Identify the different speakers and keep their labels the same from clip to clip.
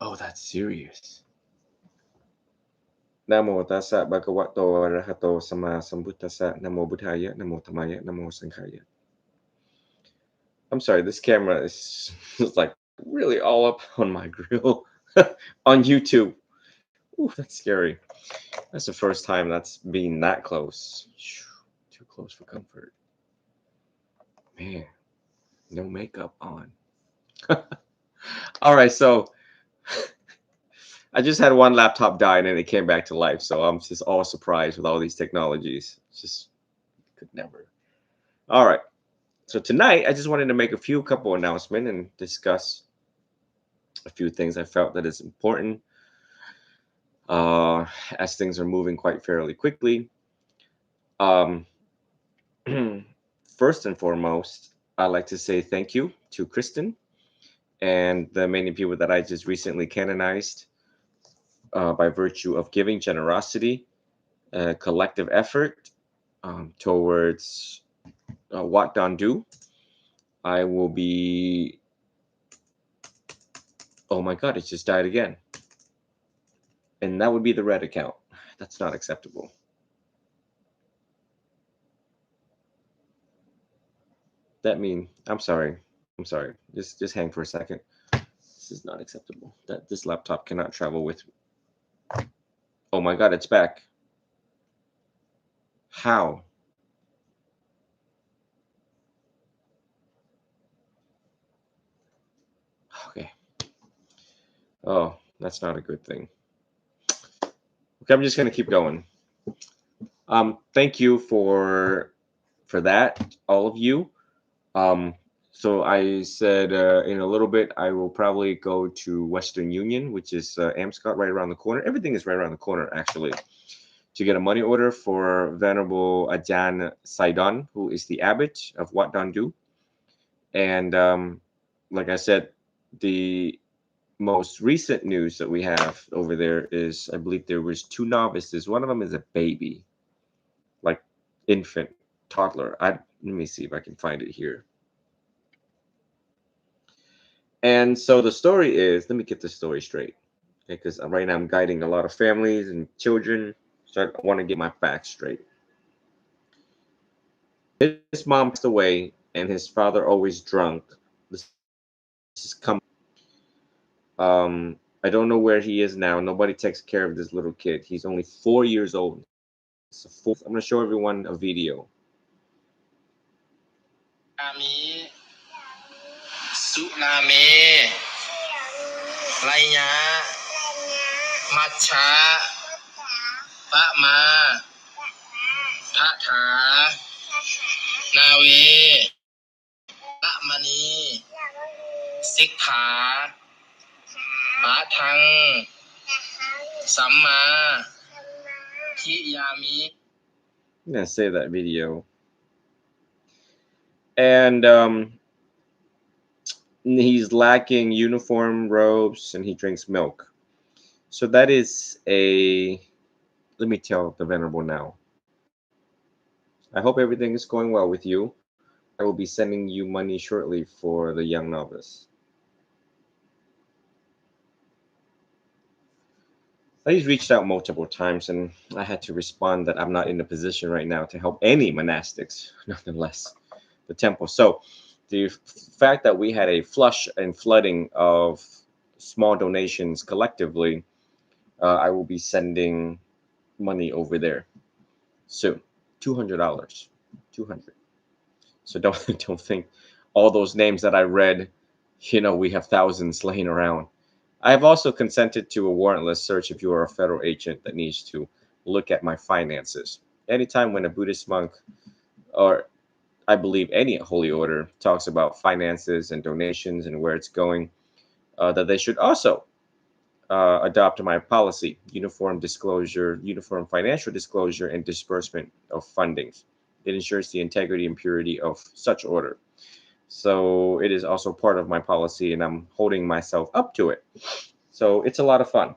Speaker 1: Oh, that's serious. Namo tassa bhagavato arahato sama sambuddhassa namo buddhaya namo tamaya namo sankhaya. I'm sorry, this camera is like really all up on my grill on YouTube. Ooh, that's scary. That's the first time that's been that close. Too close for comfort. Man, no makeup on. All right, so I just had one laptop die and then it came back to life. So I'm just all surprised with all these technologies. It's just could never. All right. So tonight I just wanted to make a few couple announcements and discuss a few things I felt that is important uh, as things are moving quite fairly quickly. Um, First and foremost, I'd like to say thank you to Kristen and the many people that I just recently canonized by virtue of giving generosity, collective effort towards Wat Don Do. I will be. Oh my God! It just died again, and that would be the red account. That's not acceptable. That mean I'm sorry. I'm sorry. Just hang for a second. This is not acceptable. That this laptop cannot travel with. Oh my God! It's back. How? Okay. Oh, that's not a good thing. Okay, I'm just gonna keep going. Thank you for that, all of you. Um, so I said in a little bit I will probably go to Western Union, which is Amscot, right around the corner. Everything is right around the corner, actually, to get a money order for Venerable Ajahn Saidon, who is the abbot of Wat Dandu. And like I said, the most recent news that we have over there is I believe there was two novices. One of them is a baby, like infant, toddler. I let me see if I can find it here. And so the story is, let me get the story straight. Okay, because right now I'm guiding a lot of families and children. So I want to get my facts straight. His mom passed away and his father always drunk. This is coming. I don't know where he is now. Nobody takes care of this little kid. He's only 4 years old. So I'm gonna show everyone a video.
Speaker 2: อามิสุนาเมไรยะมัชชะปะมาทะถานาเวละมณีสิกขาปะทังสัมมาทิยามิ
Speaker 1: I'm gonna save that video. And he's lacking uniform, robes, and he drinks milk. So that is a. Let me tell the venerable now. I hope everything is going well with you. I will be sending you money shortly for the young novice. He's reached out multiple times, and I had to respond that I'm not in a position right now to help any monastics, nothing less the temple. So, the fact that we had a flush and flooding of small donations collectively, I will be sending money over there soon. $200, 200. So don't don't think all those names that I read, we have thousands laying around. I have also consented to a warrantless search if you are a federal agent that needs to look at my finances. Anytime when a Buddhist monk, or I believe any holy order, talks about finances and donations and where it's going, that they should also adopt my policy: uniform disclosure, uniform financial disclosure, and disbursement of fundings. It ensures the integrity and purity of such order. So it is also part of my policy, and I'm holding myself up to it. So it's a lot of fun.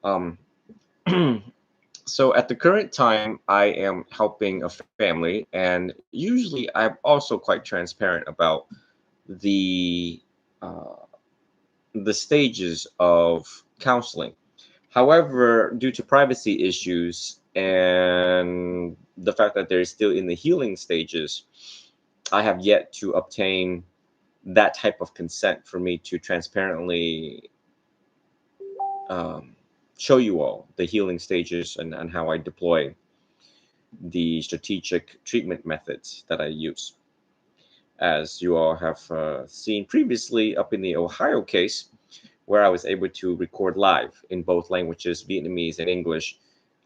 Speaker 1: Um, so at the current time, I am helping a family, and usually I'm also quite transparent about the uh, the stages of counseling. However, due to privacy issues and the fact that they're still in the healing stages, I have yet to obtain that type of consent for me to transparently um, show you all the healing stages and how I deploy the strategic treatment methods that I use. As you all have seen previously up in the Ohio case, where I was able to record live in both languages, Vietnamese and English,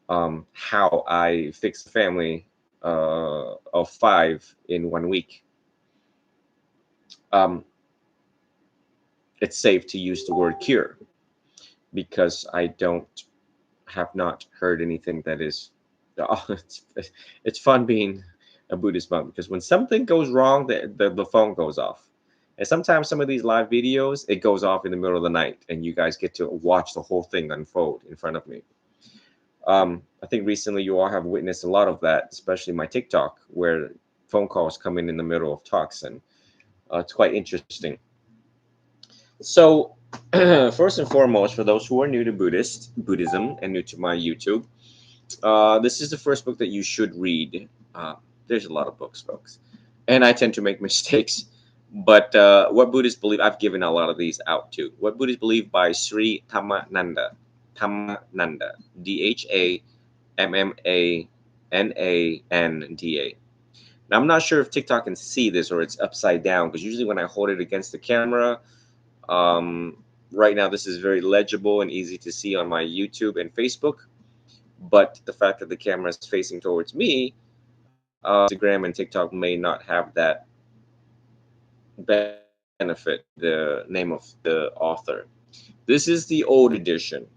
Speaker 1: how I fixed a family of 5 in 1 week. Um, it's safe to use the word cure because I don't have not heard anything that is. Oh, it's fun being a Buddhist monk because when something goes wrong, the phone goes off. And sometimes some of these live videos, it goes off in the middle of the night, and you guys get to watch the whole thing unfold in front of me. I think recently you all have witnessed a lot of that, especially my TikTok, where phone calls come in the middle of talks, and it's quite interesting. So, first and foremost, for those who are new to Buddhism and new to my YouTube, this is the first book that you should read. There's a lot of books, folks, and I tend to make mistakes. But what Buddhists believe, I've given a lot of these out too. What Buddhists believe by Sri Dhammananda, Dhammananda, Dhammananda. Now, I'm not sure if TikTok can see this or it's upside down because usually when I hold it against the camera, right now this is very legible and easy to see on my YouTube and Facebook. But the fact that the camera is facing towards me, Instagram and TikTok may not have that benefit, the name of the author. This is the old edition.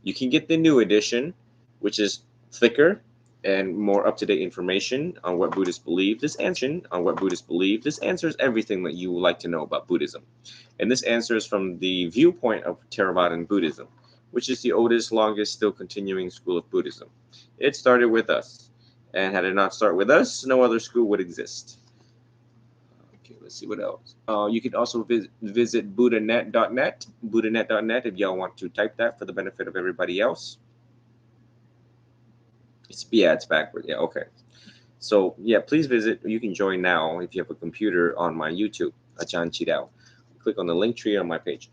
Speaker 1: You can get the new edition, which is thicker and more up-to-date information on what Buddhists believe. This answers everything that you would like to know about Buddhism. And this answers from the viewpoint of Theravadan Buddhism, which is the oldest, longest, still continuing school of Buddhism. It started with us. And had it not started with us, no other school would exist. Okay, let's see what else. You can also visit buddhanet.net, buddhanet.net, if y'all want to type that for the benefit of everybody else. It's backward. Yeah, okay. So yeah, please visit. You can join now if you have a computer on my YouTube, Ajahn Chidao. Click on the link tree on my page.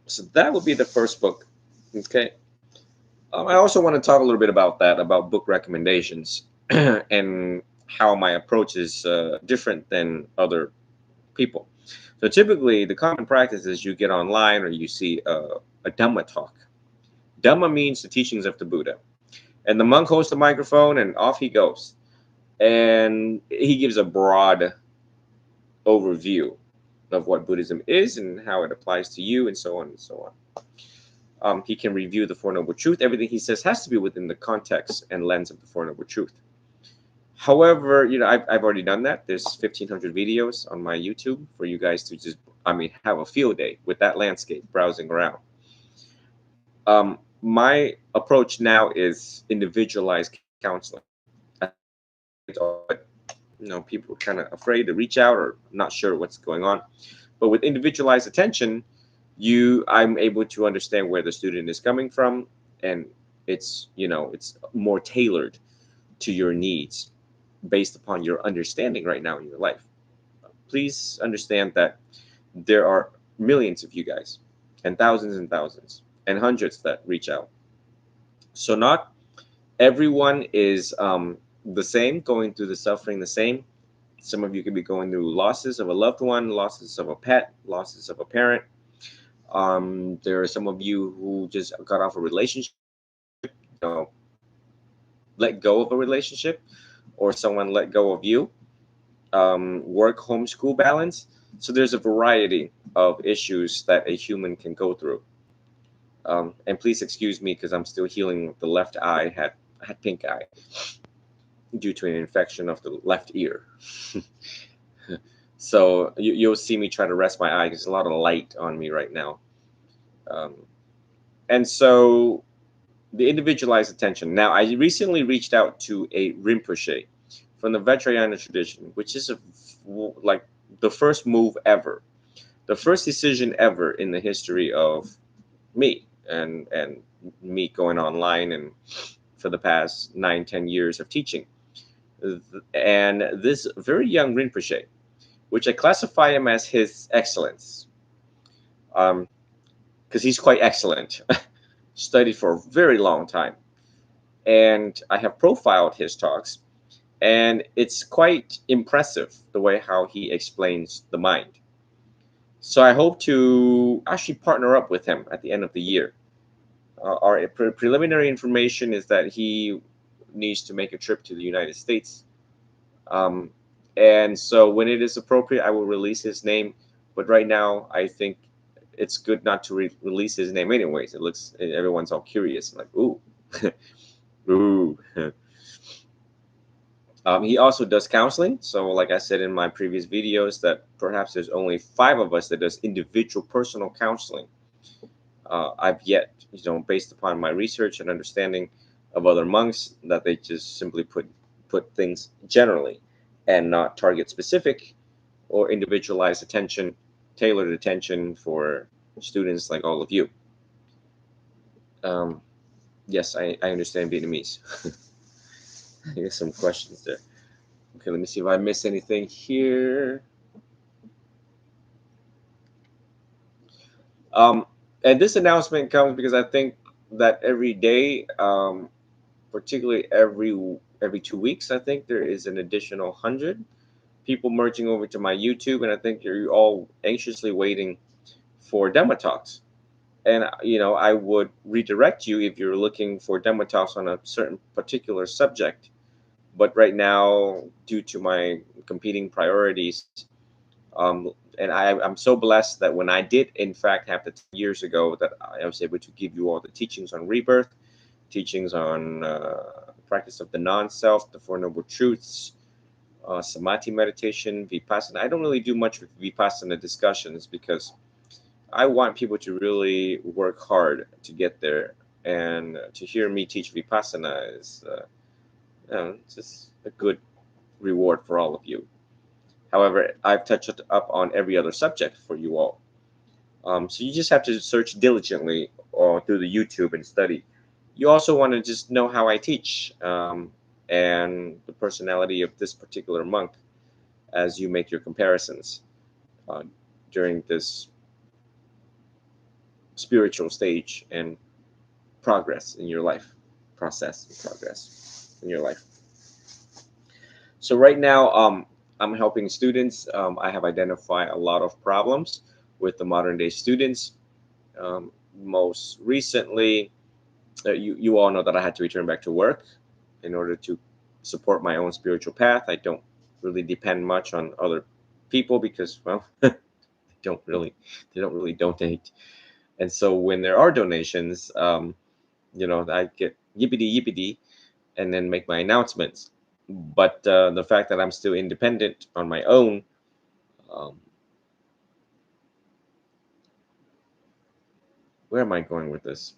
Speaker 1: So that would be the first book. Okay. I also want to talk a little bit about that, about book recommendations and how my approach is different than other people. So typically, the common practice is you get online or you see a Dhamma talk. Dhamma means the teachings of the Buddha. And the monk holds the microphone and off he goes. And he gives a broad overview of what Buddhism is and how it applies to you and so on and so on. He can review the Four Noble Truths. Everything he says has to be within the context and lens of the Four Noble Truths. However, I've already done that. There's 1,500 videos on my YouTube for you guys to just, have a field day with that landscape, browsing around. My approach now is individualized counseling. People are kind of afraid to reach out or not sure what's going on. But with individualized attention, I'm able to understand where the student is coming from, and it's more tailored to your needs based upon your understanding right now in your life. Please understand that there are millions of you guys and thousands and hundreds that reach out. So not everyone is the same, going through the suffering the same. Some of you could be going through losses of a loved one, losses of a pet, losses of a parent. There are some of you who just got off a relationship, let go of a relationship, or someone let go of you. Work homeschool balance. So there's a variety of issues that a human can go through. And please excuse me because I'm still healing the left eye. I had pink eye due to an infection of the left ear. So you'll see me try to rest my eye because there's a lot of light on me right now. And so the individualized attention. Now, I recently reached out to a Rinpoche from the Vajrayana tradition, which is like the first move ever. the first decision ever in the history of me and me going online and for the past 9, 10 years of teaching. And this very young Rinpoche, which I classify him as his excellence, because he's quite excellent, studied for a very long time. And I have profiled his talks, and it's quite impressive the way how he explains the mind. So I hope to actually partner up with him at the end of the year. Our preliminary information is that he needs to make a trip to the United States. And so when it is appropriate, I will release his name. But right now, I think it's good not to release his name anyways. It looks, everyone's all curious, like, ooh, ooh. He also does counseling. So like I said in my previous videos, that perhaps there's only 5 of us that does individual personal counseling. I've yet, based upon my research and understanding of other monks, that they just simply put things generally and not target specific or individualized attention, tailored attention for students like all of you. Yes, I understand Vietnamese. Here's some questions there. Okay, let me see if I miss anything here. And this announcement comes because I think that every day, particularly every 2 weeks, I think there is an additional 100 people merging over to my YouTube, and I think you're all anxiously waiting for demo talks. And I would redirect you if you're looking for demo talks on a certain particular subject. But right now, due to my competing priorities, and I'm so blessed that when I did, in fact, have the years ago that I was able to give you all the teachings on rebirth, teachings on practice of the non-self, the Four Noble Truths, samadhi meditation, vipassana. I don't really do much with vipassana discussions because I want people to really work hard to get there. And to hear me teach vipassana is just a good reward for all of you. However, I've touched up on every other subject for you all. So you just have to search diligently or through the YouTube and study. You also want to just know how I teach and the personality of this particular monk as you make your comparisons during this spiritual stage and progress in your life, process and progress in your life. So right now, I'm helping students. I have identified a lot of problems with the modern day students. Most recently, you all know that I had to return back to work in order to support my own spiritual path. I don't really depend much on other people because, well, they don't really donate. And so when there are donations, I get yippity and then make my announcements. But the fact that I'm still independent on my own, where am I going with this?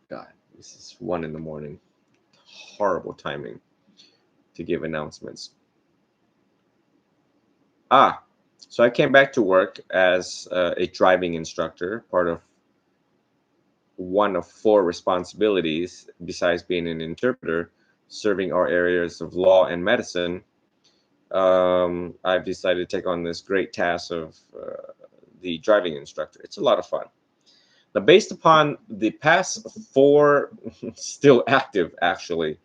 Speaker 1: God, this is 1 a.m. Horrible timing to give announcements. So I came back to work as a driving instructor, part of 1 of 4 responsibilities besides being an interpreter, serving our areas of law and medicine. I've decided to take on this great task of the driving instructor. It's a lot of fun. Now, based upon the past 4, still active actually,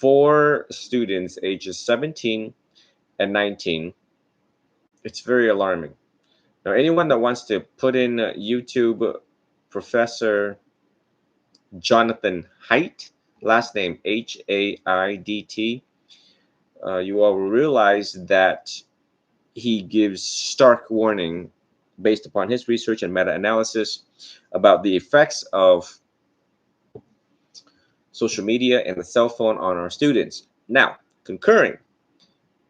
Speaker 1: 4 students ages 17 and 19, it's very alarming. Now, anyone that wants to put in YouTube Professor Jonathan Haidt, last name Haidt, you all will realize that he gives stark warning based upon his research and meta-analysis about the effects of social media and the cell phone on our students. Now, concurring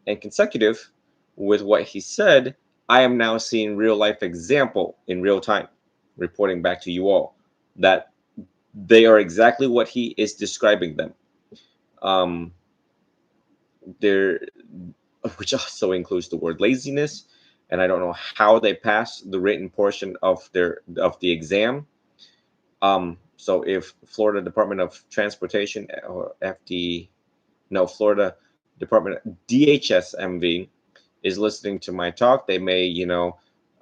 Speaker 1: and consecutive with what he said, I am now seeing real life example in real time, reporting back to you all that they are exactly what he is describing them. There, which also includes the word laziness, and I don't know how they pass the written portion of the exam. So if Florida Department of Transportation or FD, no, Florida Department DHSMV is listening to my talk, they may,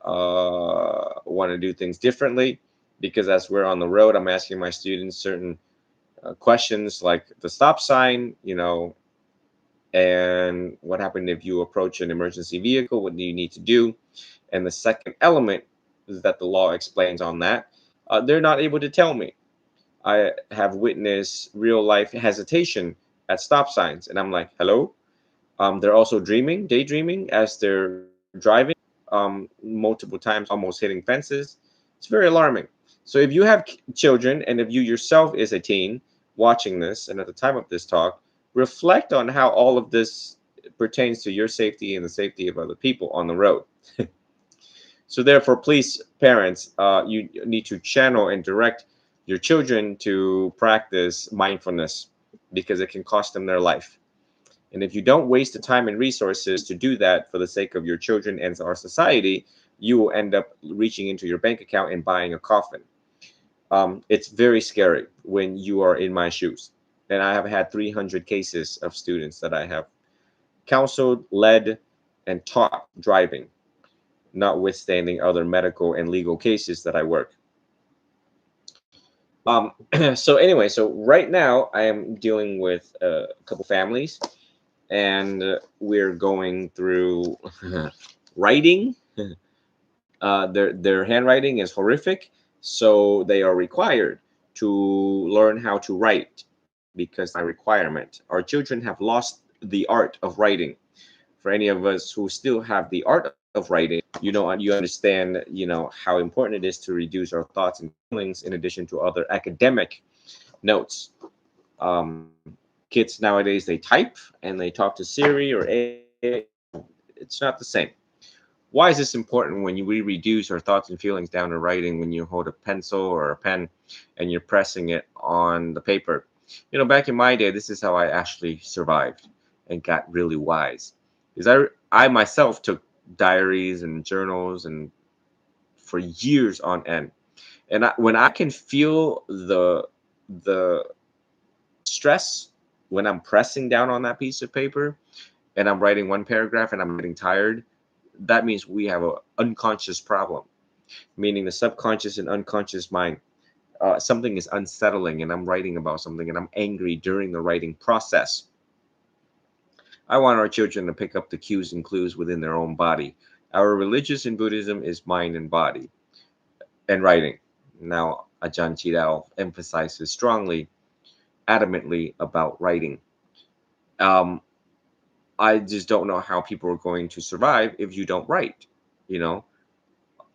Speaker 1: want to do things differently, because as we're on the road, I'm asking my students certain questions like the stop sign, and what happened if you approach an emergency vehicle, what do you need to do? And the second element is that the law explains on that. They're not able to tell me. I have witnessed real life hesitation at stop signs, and I'm like, hello. They're also daydreaming as they're driving, multiple times, almost hitting fences. It's very alarming. So if you have children, and if you yourself is a teen watching this, and at the time of this talk, reflect on how all of this pertains to your safety and the safety of other people on the road. So therefore, please, parents, you need to channel and direct your children to practice mindfulness, because it can cost them their life. And if you don't waste the time and resources to do that for the sake of your children and our society, you will end up reaching into your bank account and buying a coffin. It's very scary when you are in my shoes. And I have had 300 cases of students that I have counseled, led, and taught driving, notwithstanding other medical and legal cases that I work. So anyway, so right now I am dealing with a couple families, and we're going through writing. Their handwriting is horrific, so they are required to learn how to write, because by requirement. Our children have lost the art of writing. For any of us who still have the art of writing, you understand, how important it is to reduce our thoughts and feelings in addition to other academic notes. Kids nowadays, they type and they talk to Siri or AI. It's not the same. Why is this important when we reduce our thoughts and feelings down to writing, when you hold a pencil or a pen and you're pressing it on the paper? Back in my day, this is how I actually survived and got really wise. Because I myself took diaries and journals and for years on end. And when I can feel the stress when I'm pressing down on that piece of paper and I'm writing one paragraph and I'm getting tired, that means we have an unconscious problem, meaning the subconscious and unconscious mind. Something is unsettling, and I'm writing about something, and I'm angry during the writing process. I want our children to pick up the cues and clues within their own body. Our religious in Buddhism is mind and body and writing. Now, Ajahn Chidao emphasizes strongly, adamantly about writing. Um, I just don't know how people are going to survive if you don't write. You know,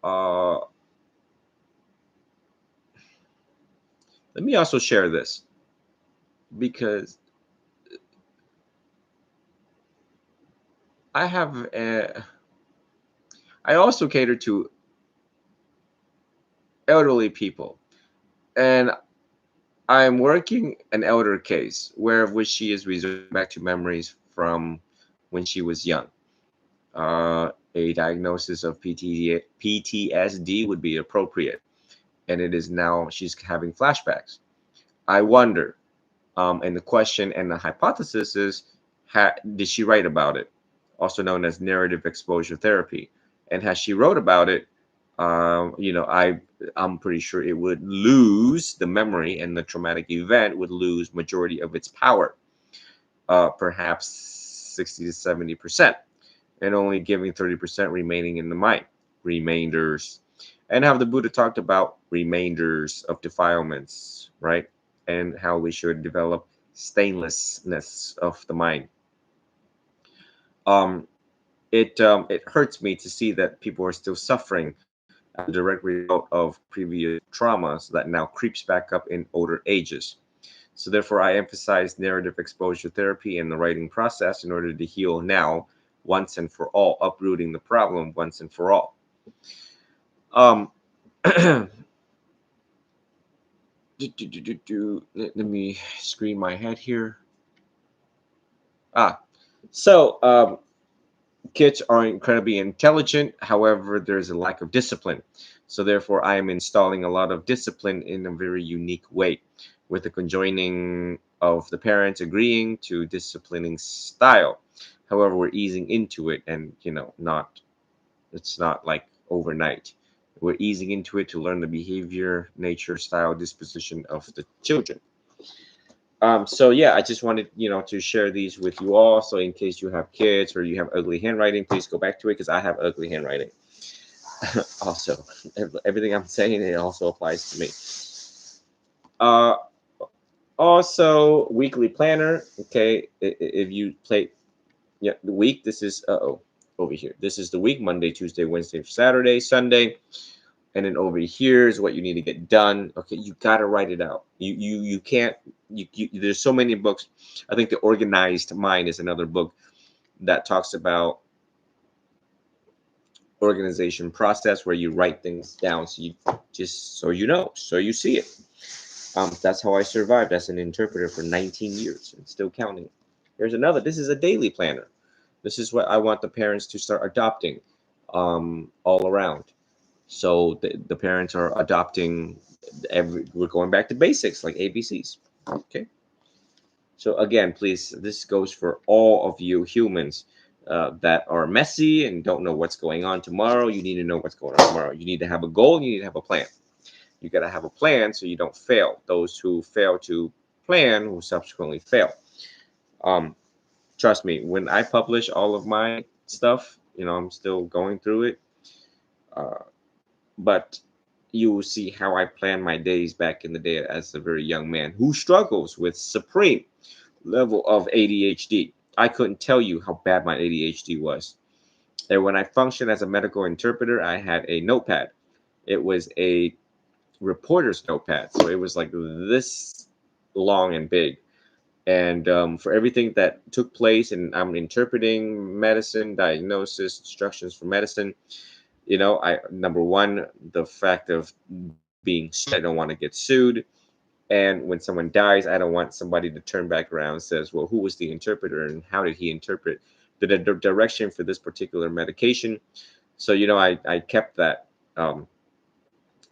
Speaker 1: uh, let me also share this, because I have I also cater to elderly people, and I'm working an elder case where of which she is resorting back to memories from when she was young. A diagnosis of PTSD would be appropriate, and it is now she's having flashbacks. I wonder, and the question and the hypothesis is, did she write about it? Also known as narrative exposure therapy. And has she wrote about it, I'm pretty sure it would lose the memory, and the traumatic event would lose majority of its power, perhaps 60 to 70%, and only giving 30% remaining in the mind, remainders. And how the Buddha talked about remainders of defilements, right? And how we should develop stainlessness of the mind. Um, it hurts me to see that people are still suffering as a direct result of previous traumas that now creeps back up in older ages. So therefore, I emphasize narrative exposure therapy in the writing process in order to heal now, once and for all, uprooting the problem once and for all. Um, let me screen my head here. Ah, so Kids are incredibly intelligent. However, there's a lack of discipline. So therefore, I am installing a lot of discipline in a very unique way, with the conjoining of the parents agreeing to disciplining style. However, we're easing into it, and not it's not like overnight. We're easing into it to learn the behavior, nature, style, disposition of the children. So yeah, I just wanted, to share these with you all. So in case you have kids or you have ugly handwriting, please go back to it because I have ugly handwriting. Also, everything I'm saying, it also applies to me. Uh, Also, weekly planner. Okay, if you play, yeah, the week. This is over here. This is the week: Monday, Tuesday, Wednesday, Saturday, Sunday. And then over here is what you need to get done. Okay, you gotta write it out. You can't. There's so many books. I think the Organized Mind is another book that talks about organization process where you write things down, so you just so you know, so you see it. That's how I survived as an interpreter for 19 years and still counting. Here's another. This is a daily planner. This is what I want the parents to start adopting, all around. So the parents are adopting we're going back to basics like ABCs. Okay. So again, please, this goes for all of you humans that are messy and don't know what's going on tomorrow. You need to know what's going on tomorrow. You need to have a goal. You need to have a plan. You got to have a plan so you don't fail. Those who fail to plan will subsequently fail. Um, Trust me, when I publish all of my stuff, I'm still going through it. Uh, but you will see how I planned my days back in the day as a very young man who struggles with supreme level of ADHD. I couldn't tell you how bad my ADHD was. And when I functioned as a medical interpreter, I had a notepad. It was a reporter's notepad. So it was like this long and big. And for everything that took place, and I'm interpreting medicine, diagnosis, instructions for medicine, I number one, the fact of being sued, I don't want to get sued. And when someone dies, I don't want somebody to turn back around and says, well, who was the interpreter and how did he interpret the direction for this particular medication? So, I kept that um,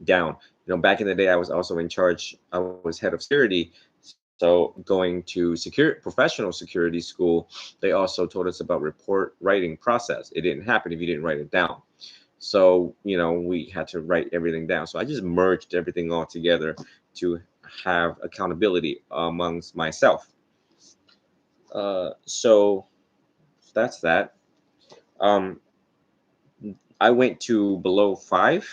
Speaker 1: down. Back in the day, I was also in charge. I was head of security. So going to professional security school, they also told us about report writing process. It didn't happen if you didn't write it down. So, we had to write everything down. So I just merged everything all together to have accountability amongst myself. So that's that. Um, I went to Below Five,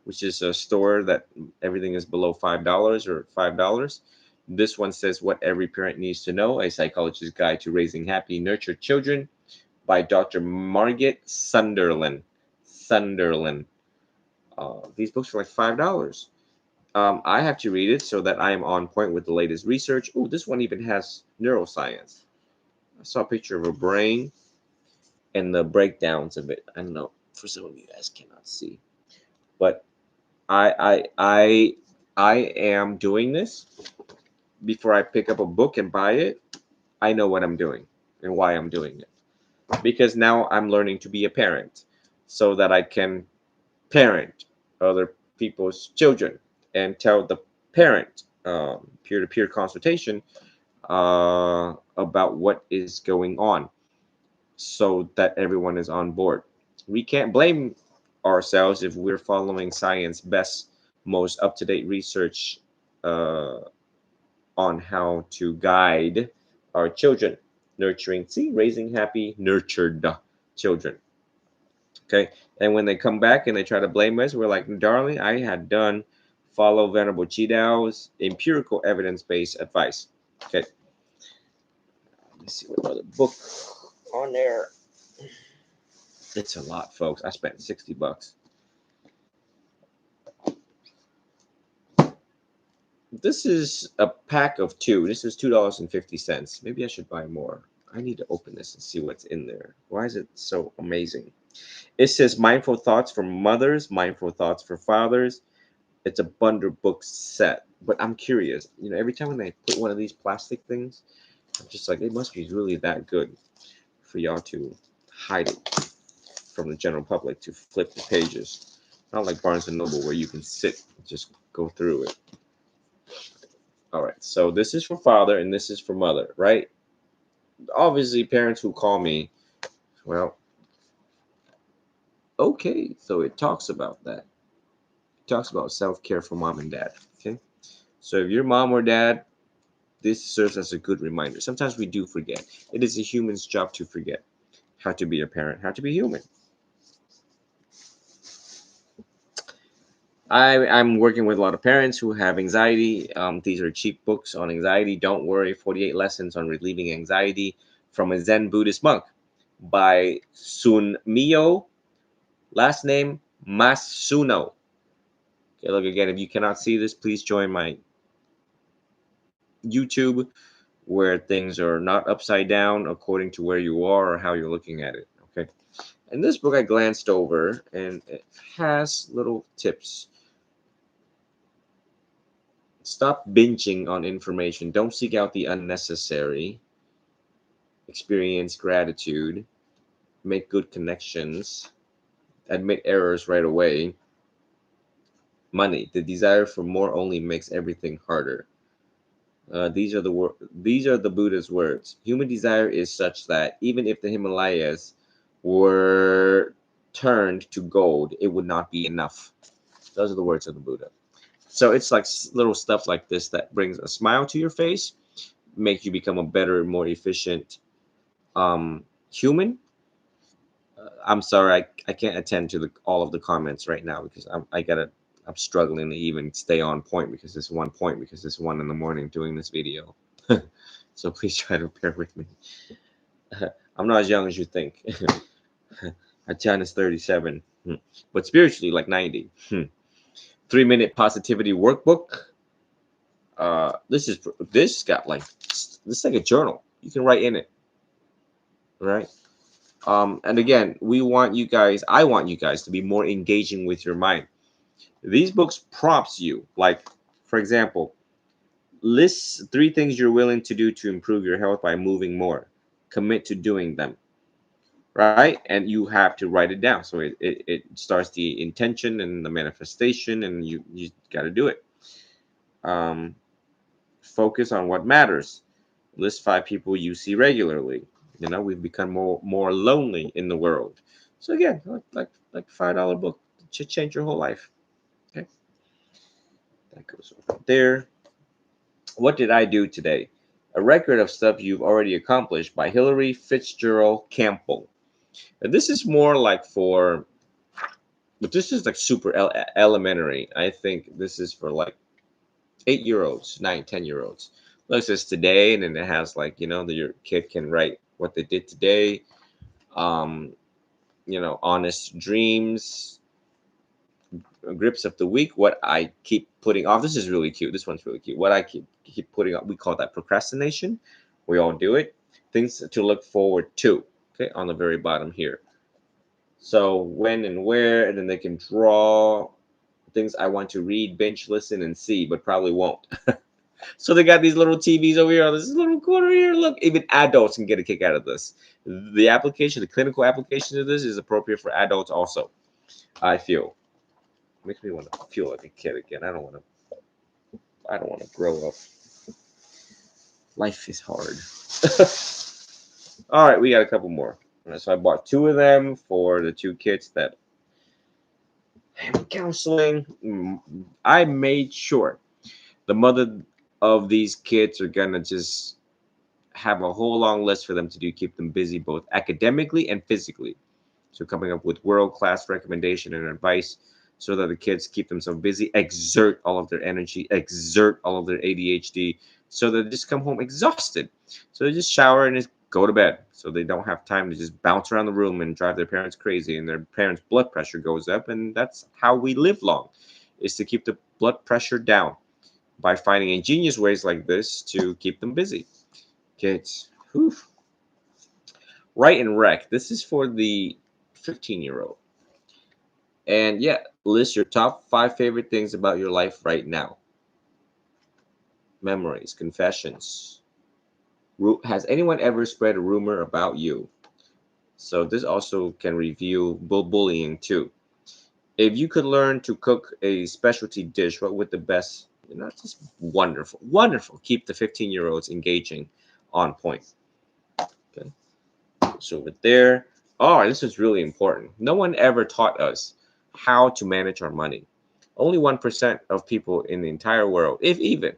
Speaker 1: which is a store that everything is below $5 or $5. This one says What Every Parent Needs to Know: A Psychologist's Guide to Raising Happy, Nurtured Children by Dr. Margit Sunderland. Sunderland. These books are like $5. I have to read it so that I am on point with the latest research. Oh, this one even has neuroscience. I saw a picture of a brain and the breakdowns of it. I don't know. For some of you guys cannot see, but I I I I am doing this before I pick up a book and buy it. I know what I'm doing and why I'm doing it because now I'm learning to be a parent so that I can parent other people's children and tell the parent peer-to-peer consultation about what is going on so that everyone is on board. We can't blame ourselves if we're following science best, most up-to-date research uh, on how to guide our children, raising happy, nurtured children. Okay. And when they come back and they try to blame us, we're like, darling, I had done follow Venerable Chidow's empirical evidence-based advice. Okay. Let me see what other book on there. It's a lot, folks. I spent $60. This is a pack of two. This is $2.50. Maybe I should buy more. I need to open this and see what's in there. Why is it so amazing? It says Mindful Thoughts for Mothers, Mindful Thoughts for Fathers. It's a bundle book set. But I'm curious. Every time when I put one of these plastic things, I'm just like, it must be really that good for y'all to hide it from the general public to flip the pages. Not like Barnes and Noble where you can sit and just go through it. All right, so this is for father and this is for mother, right? Obviously, parents who call me, well, okay, so it talks about that. It talks about self-care for mom and dad, okay? So if your mom or dad, this serves as a good reminder. Sometimes we do forget. It is a human's job to forget how to be a parent, how to be human. I'm working with a lot of parents who have anxiety. These are cheap books on anxiety. Don't worry, 48 lessons on relieving anxiety from a Zen Buddhist monk by Sun Mio, last name Masuno. Okay, look again, if you cannot see this, please join my YouTube where things are not upside down according to where you are or how you're looking at it. Okay. And this book I glanced over and it has little tips. Stop binging on information. Don't seek out the unnecessary. Experience gratitude. Make good connections. Admit errors right away. Money. The desire for more only makes everything harder. These are the Buddha's words. Human desire is such that even if the Himalayas were turned to gold, it would not be enough. Those are the words of the Buddha. So it's like little stuff like this that brings a smile to your face, make you become a better, more efficient human. I'm sorry, I can't attend to all of the comments right now because I'm struggling to even stay on point because it's 1 in the morning doing this video. So please try to bear with me. I'm not as young as you think. Achan is 37, but spiritually like 90. 3-minute positivity workbook. This got like this is like a journal. You can write in it, right? And again, I want you guys to be more engaging with your mind. These books prompts you, like, for example, list 3 things you're willing to do to improve your health by moving more. Commit to doing them, right? And you have to write it down. So it starts the intention and the manifestation, and you got to do it. Um, Focus on what matters. List 5 people you see regularly. We've become more lonely in the world. So again, like $5 book should change your whole life. Okay, that goes over there. What did I do today? A record of stuff you've already accomplished by Hillary Fitzgerald Campbell. And this is more like but this is like super elementary. I think this is for like 8-year-olds, 9, 10-year-olds. Look, it says today, and then it has like, that your kid can write what they did today. Um, honest dreams, grips of the week, what I keep putting off. This is really cute. This one's really cute. What I keep putting off, we call that procrastination. We all do it. Things to look forward to. Okay, on the very bottom here. So when and where, and then they can draw things I want to read, binge, listen, and see, but probably won't. So they got these little TVs over here on this little corner here. Look, even adults can get a kick out of this. The clinical application of this is appropriate for adults also, I feel. Makes me want to feel like a kid again. I don't want to grow up. Life is hard. All right, we got a couple more. So I bought 2 of them for the 2 kids that I'm counseling. I made sure the mother of these kids are gonna just have a whole long list for them to do, keep them busy both academically and physically. So coming up with world-class recommendation and advice so that the kids keep themselves busy, exert all of their energy, exert all of their ADHD, so they just come home exhausted. So they just shower and just go to bed. So they don't have time to just bounce around the room and drive their parents crazy, and their parents' blood pressure goes up. And that's how we live long, is to keep the blood pressure down by finding ingenious ways like this to keep them busy. Kids, whew. Right and Rec. This is for the 15-year-old. And yeah, list your top 5 favorite things about your life right now. Memories, confessions. Has anyone ever spread a rumor about you? So this also can review bullying too. If you could learn to cook a specialty dish, what would the best, just wonderful, wonderful. Keep the 15-year-olds engaging on point. Okay. So over there, oh, this is really important. No one ever taught us how to manage our money. Only 1% of people in the entire world, if even,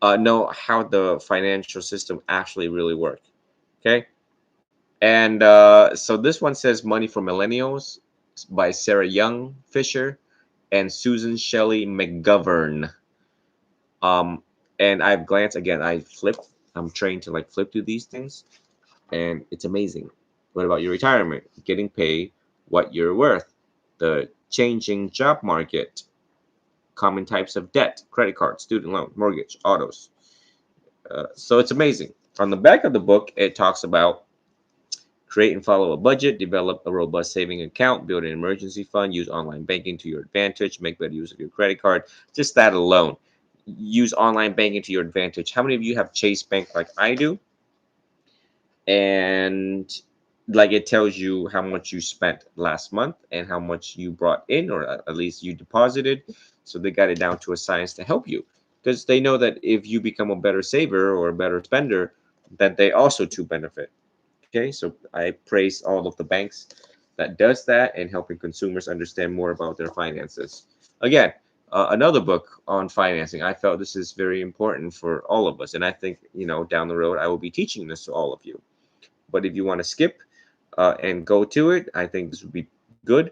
Speaker 1: know how the financial system actually really works. Okay. And so this one says Money for Millennials by Sarah Young Fisher and Susan Shelley McGovern. Um, and I've glanced again, I flipped, I'm trained to like flip through these things, and it's amazing. What about your retirement? Getting paid what you're worth, the changing job market, common types of debt, credit card, student loan, mortgage, autos. So it's amazing. On the back of the book, it talks about create and follow a budget, develop a robust saving account, build an emergency fund, use online banking to your advantage, make better use of your credit card. Just that alone. Use online banking to your advantage. How many of you have Chase Bank like I do? And like it tells you how much you spent last month and how much you brought in, or at least you deposited. So they got it down to a science to help you, because they know that if you become a better saver or a better spender, that they also too benefit. Okay, so I praise all of the banks that does that and helping consumers understand more about their finances. Again, another book on financing. I felt this is very important for all of us, and I think down the road I will be teaching this to all of you. But if you want to skip and go to it, I think this would be good.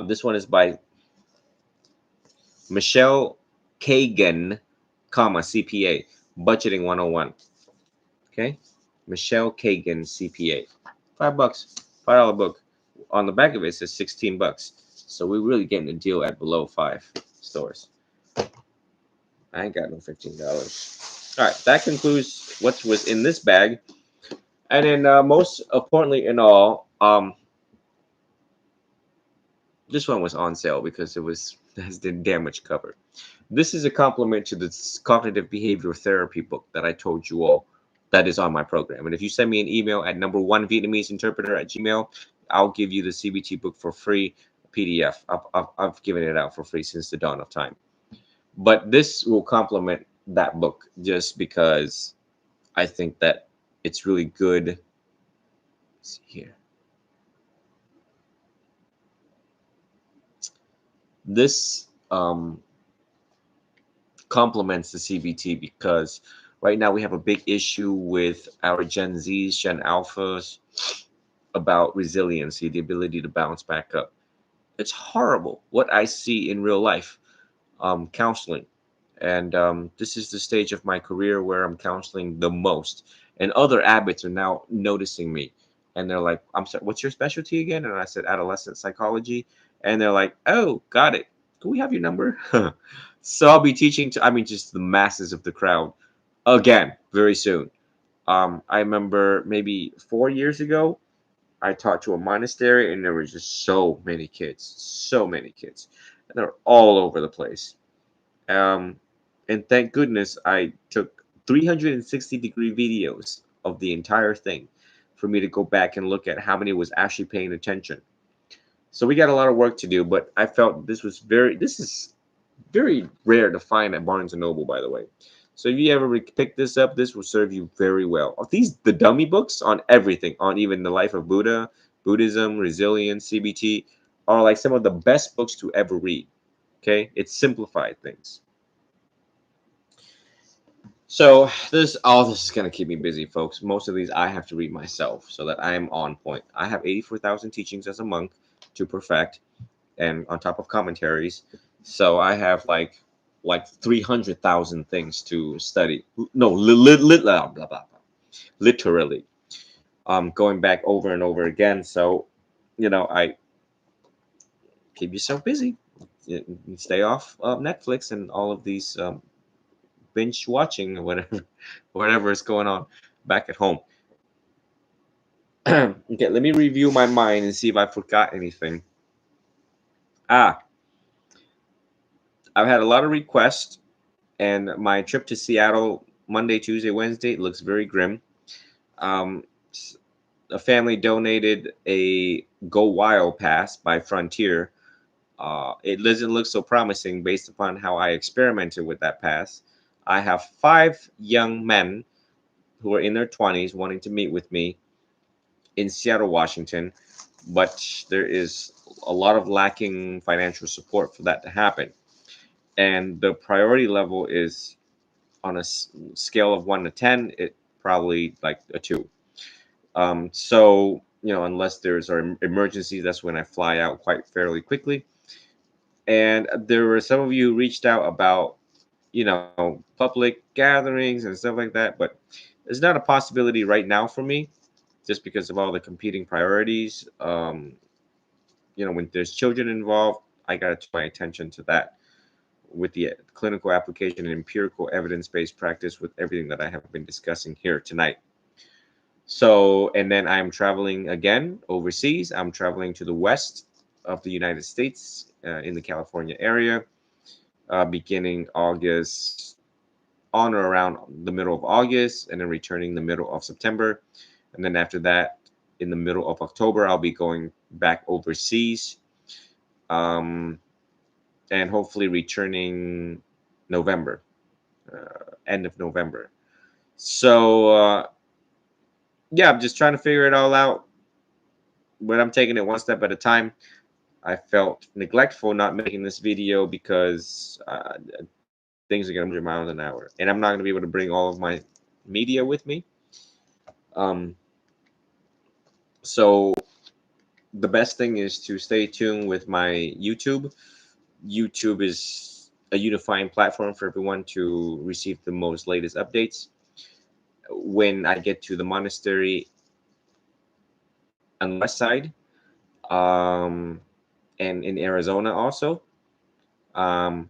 Speaker 1: This one is by Michelle Kagan, CPA, Budgeting 101. Okay, Michelle Kagan, CPA. $5, $5 book. On the back of it, it says 16 bucks. So we're really getting a deal at below 5 stores. I ain't got no $15. All right, that concludes what was in this bag. And then most importantly in all, this one was on sale because it has the damage cover. This is a compliment to the cognitive behavioral therapy book that I told you all that is on my program. And if you send me an email at number one Vietnamese interpreter at Gmail, I'll give you the CBT book for free PDF. I've given it out for free since the dawn of time. But this will complement that book just because I think that it's really good. Let's see here. This complements the CBT because right now we have a big issue with our Gen Zs, Gen Alphas about resiliency, the ability to bounce back up. It's horrible what I see in real life, counseling. And this is the stage of my career where I'm counseling the most. And other abbots are now noticing me. And they're like, I'm sorry, what's your specialty again? And I said, adolescent psychology. And they're like, oh, got it. Can we have your number? So I'll be teaching to, I mean, just the masses of the crowd again very soon. I remember maybe 4 years ago, I taught to a monastery and there were just so many kids. And they're all over the place. Um, and thank goodness I took 360-degree videos of the entire thing for me to go back and look at how many was actually paying attention. So we got a lot of work to do, but I felt this is very rare to find at Barnes and Noble, by the way. So if you ever pick this up, this will serve you very well. The dummy books on everything, on even the life of Buddha, Buddhism, resilience, CBT, are like some of the best books to ever read. Okay, it's simplified things. So all this is gonna keep me busy, folks. Most of these I have to read myself so that I am on point. I have 84,000 teachings as a monk to perfect, and on top of commentaries, so I have like 300,000 things to study. No, blah, blah, blah, literally, going back over and over again. So, I keep yourself busy. Stay off Netflix and all of these binge watching or whatever is going on back at home. Okay, let me review my mind and see if I forgot anything. I've had a lot of requests, and my trip to Seattle Monday, Tuesday, Wednesday looks very grim. Um, a family donated a Go Wild pass by Frontier. It doesn't look so promising based upon how I experimented with that pass. I have 5 young men who are in their 20s wanting to meet with me in Seattle, Washington, but there is a lot of lacking financial support for that to happen. And the priority level is on a scale of 1 to 10, it probably like a 2. So, unless there's an emergency, that's when I fly out quite fairly quickly. And there were some of you who reached out about, public gatherings and stuff like that, but it's not a possibility right now for me just because of all the competing priorities. When there's children involved, I got to turn my attention to that with the clinical application and empirical evidence-based practice with everything that I have been discussing here tonight. So, and then I'm traveling again overseas. I'm traveling to the west of the United States in the California area, beginning August, on or around the middle of August, and then returning the middle of September. And then after that, in the middle of October, I'll be going back overseas, and hopefully returning November, end of November. So, yeah, I'm just trying to figure it all out, but I'm taking it one step at a time. I felt neglectful not making this video because things are going to 100 miles an hour, and I'm not going to be able to bring all of my media with me. So the best thing is to stay tuned with my YouTube. YouTube is a unifying platform for everyone to receive the most latest updates. When I get to the monastery on the west side, and in Arizona also, I'll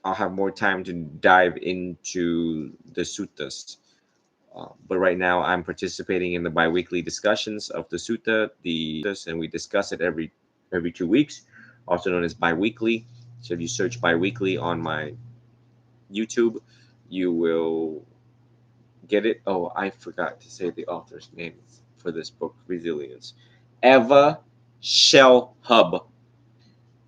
Speaker 1: have more time to dive into the suttas. But right now, I'm participating in the biweekly discussions of the sutta, and we discuss it every 2 weeks, also known as biweekly. So if you search biweekly on my YouTube, you will get it. Oh, I forgot to say the author's name for this book, Resilience. Eva Shellhub.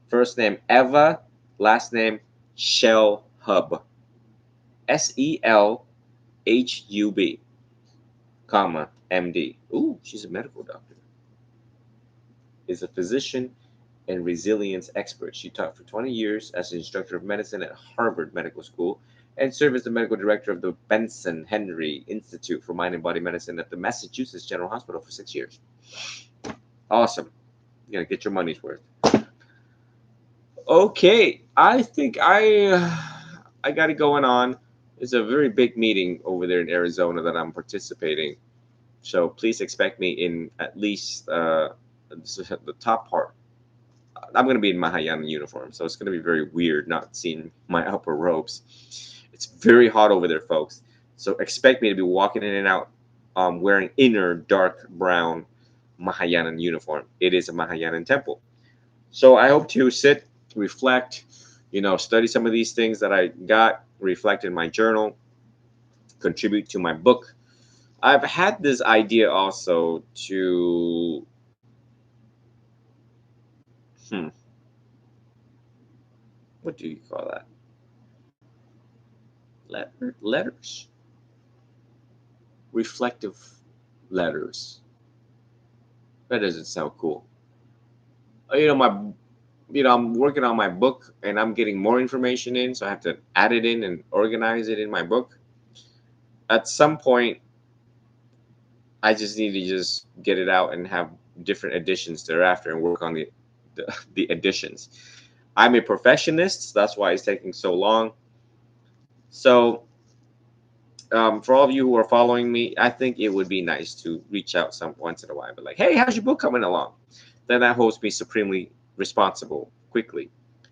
Speaker 1: First name Eva, last name Shellhub. SELHUB, comma, MD. Ooh, she's a medical doctor. Is a physician and resilience expert. She taught for 20 years as an instructor of medicine at Harvard Medical School and served as the medical director of the Benson Henry Institute for Mind and Body Medicine at the Massachusetts General Hospital for 6 years. Awesome. You're gonna get your money's worth. Okay, I think I got it going on. It's a very big meeting over there in Arizona that I'm participating. So please expect me in at least the top part. I'm going to be in Mahayana uniform, so it's going to be very weird not seeing my upper robes. It's very hot over there, folks. So expect me to be walking in and out wearing inner dark brown Mahayana uniform. It is a Mahayana temple. So I hope to sit, reflect, study some of these things that I got, reflect in my journal, contribute to my book. I've had this idea also to what do you call that? Letters. Reflective letters. That doesn't sound cool. I'm working on my book and I'm getting more information in, so I have to add it in and organize it in my book. At some point, I just need to just get it out and have different editions thereafter and work on the editions. I'm a perfectionist, so that's why it's taking so long. So, for all of you who are following me, I think it would be nice to reach out some once in a while, but like, hey, how's your book coming along? Then that holds me supremely responsible quickly.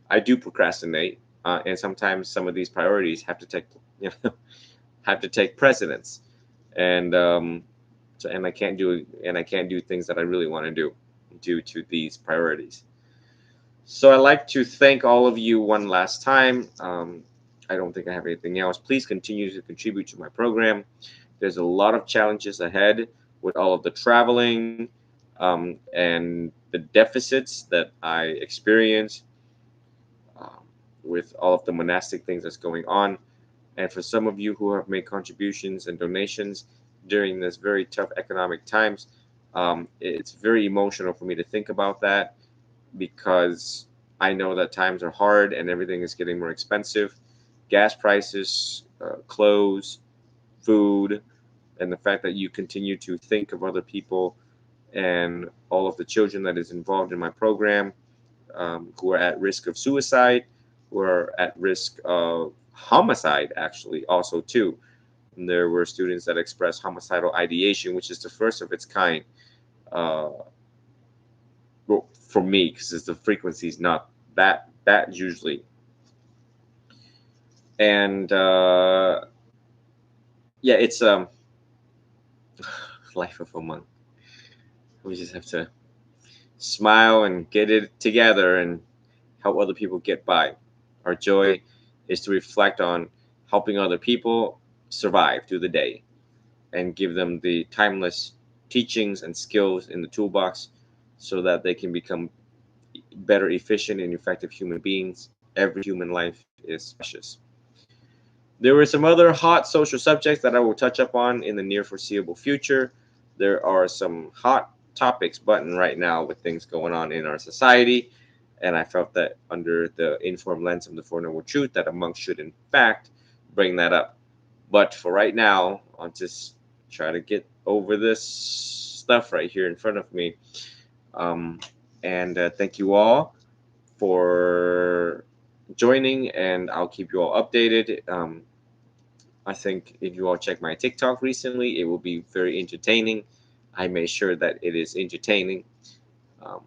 Speaker 1: I do procrastinate, and sometimes some of these priorities have to take precedence, and I can't do things that I really want to do due to these priorities. So I'd like to thank all of you one last time. I don't think I have anything else. Please continue to contribute to my program. There's a lot of challenges ahead. with all of the traveling and the deficits that I experience um, with all of the monastic things that's going on. And for some of you who have made contributions and donations during this very tough economic times, it's very emotional for me to think about that because I know that times are hard and everything is getting more expensive. Gas prices, clothes, food, and the fact that you continue to think of other people and all of the children that is involved in my program who are at risk of suicide, who are at risk of homicide, actually, also too. And there were students that expressed homicidal ideation, which is the first of its kind. Uh, well, for me, because the frequency is not that usually. And yeah, it's life of a monk. We just have to smile and get it together and help other people get by. Our joy is to reflect on helping other people survive through the day and give them the timeless teachings and skills in the toolbox so that they can become better, efficient, and effective human beings. Every human life is precious. There were some other hot social subjects that I will touch up on in the near foreseeable future. There are some hot topics button right now with things going on in our society, and I felt that under the informed lens of the Four Noble Truth, that a monk should in fact bring that up. But for right now, I'll just try to get over this stuff right here in front of me. Um, and thank you all for joining, and I'll keep you all updated. I think if you all check my TikTok recently, it will be very entertaining. I made sure that it is entertaining. Um,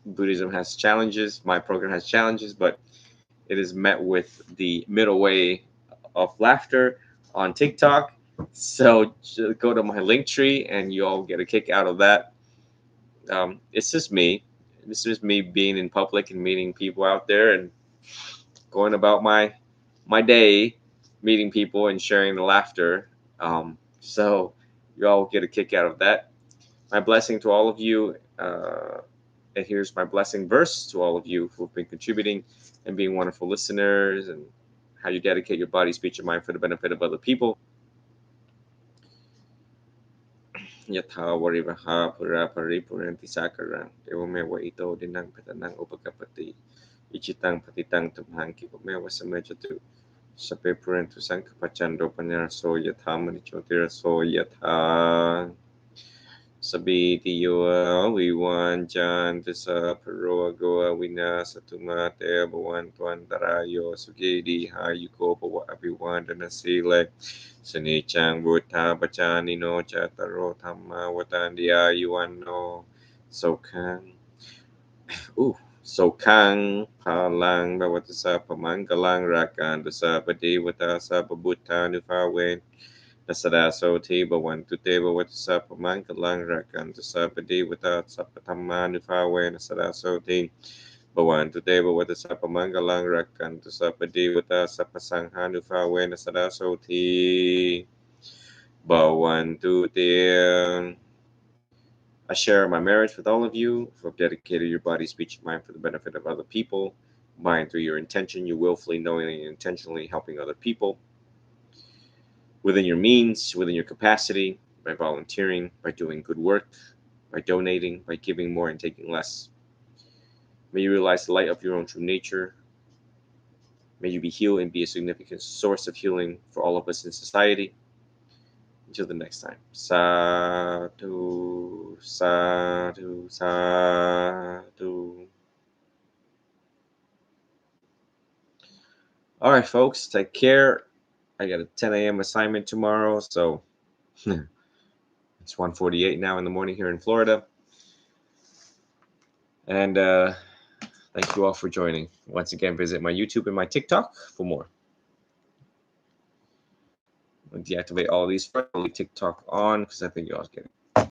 Speaker 1: Buddhism has challenges. My program has challenges, but it is met with the middle way of laughter on TikTok. So just go to my link tree, and you all get a kick out of that. It's just me. This is me being in public and meeting people out there and going about my day, meeting people and sharing the laughter. So you all get a kick out of that. My blessing to all of you, and here's my blessing verse to all of you who've been contributing and being wonderful listeners, and how you dedicate your body, speech, and mind for the benefit of other people. Yatha varivaha pura paripuranti sakarang evamewa ito dinang patanang upakapati ichitang patitang tumhang kipameva samajatu sape purantu sangkapachando panyaraso yatha manichotiraso yatha Sabitiyo Viwan Chan Tisa Paroa Goa Wina Satumate Bawan Tuan Tarayo Sugedi Hayuko Bawa Abiwan Danasile Sanichang Buddha Bachani no Chataro Thamma Watandia Yuan no Sokang Sokang Palang Bawatasa Pamangkalang Rakan Dasa Padi Watasa Pabuta Nufawen Nasada so te bawan tu te bawat sa pamangkalang rakan tu sa padi wata sa patama nufawe nasada so te bawan tu te bawat sa pamangkalang rakan tu sa padi wata sa pasangha nufawe nasada so te bawan tu te. I share my marriage with all of you who have dedicated your body, speech, and mind for the benefit of other people. Mind through your intention, you willfully, knowingly, and intentionally helping other people within your means, within your capacity, by volunteering, by doing good work, by donating, by giving more and taking less. May you realize the light of your own true nature. May you be healed and be a significant source of healing for all of us in society. Until the next time. Sadhu, sadhu, sadhu. All right, folks, take care. I got a 10 a.m. assignment tomorrow, so it's 1:48 now in the morning here in Florida. And thank you all for joining. Once again, visit my YouTube and my TikTok for more. I'll deactivate all these first. I'll leave TikTok on because I think you all get it.